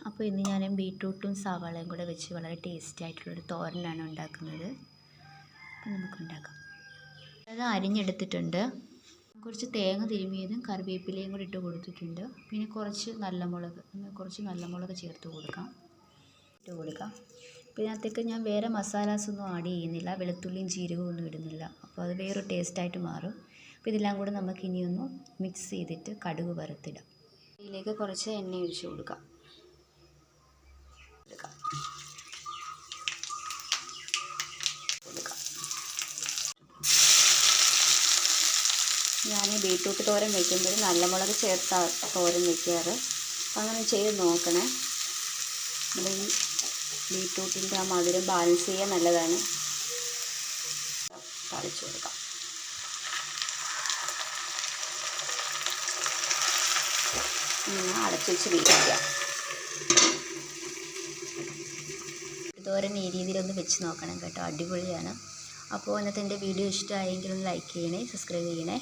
അപ്പോൾ ഇന്ന് ഞാൻ ബീട്രൂട്ടും സവാളയും കൂടെ വെച്ച് വളരെ ടേസ്റ്റി ആയിട്ടുള്ളൊരു തോരനാണ് ഉണ്ടാക്കുന്നത്. അപ്പോൾ നമുക്ക് ഉണ്ടാക്കാം. അത് അരിഞ്ഞെടുത്തിട്ടുണ്ട്. കുറച്ച് തേങ്ങ തിരുമിയതും കറിവേപ്പിലയും കൂടി ഇട്ട് കൊടുത്തിട്ടുണ്ട്. പിന്നെ കുറച്ച് നല്ല മുളക് ചേർത്ത് കൊടുക്കാം. പിന്നെ അതിലേക്ക് ഞാൻ വേറെ മസാലാസൊന്നും ആഡ് ചെയ്യുന്നില്ല. വെളുത്തുള്ളിയും ജീരകവും ഒന്നും ഇടുന്നില്ല. അപ്പോൾ അത് വേറൊരു ടേസ്റ്റായിട്ട് മാറും. അപ്പോൾ ഇതെല്ലാം കൂടെ നമുക്ക് ഇനിയൊന്ന് മിക്സ് ചെയ്തിട്ട് കടുക് വറുത്തിടാം. ഇതിലേക്ക് കുറച്ച് എണ്ണ ഒഴിച്ച് കൊടുക്കാം. ഞാൻ ബീട്രൂട്ട് തോരൻ വയ്ക്കുമ്പോൾ നല്ല മുളക് ചേർത്താണ് തോരൻ വയ്ക്കാറ്. അങ്ങനെ ചെയ്ത് നോക്കണേ. നമ്മുടെ ഈ ബീട്രൂട്ടിൻ്റെ ആ മധുരം ബാലൻസ് ചെയ്യാൻ നല്ലതാണ്. തളിച്ച് കൊടുക്കാം. ഇങ്ങനെ അടച്ചു വെച്ച് വേവിക്കാം. തോരൻ ഈ രീതിയിലൊന്ന് വെച്ച് നോക്കണം കേട്ടോ, അടിപൊളിയാണ്. അപ്പോൾ ഇന്നത്തെ എൻ്റെ വീഡിയോ ഇഷ്ടമായെങ്കിൽ ഒന്ന് ലൈക്ക് ചെയ്യണേ, സബ്സ്ക്രൈബ് ചെയ്യണേ.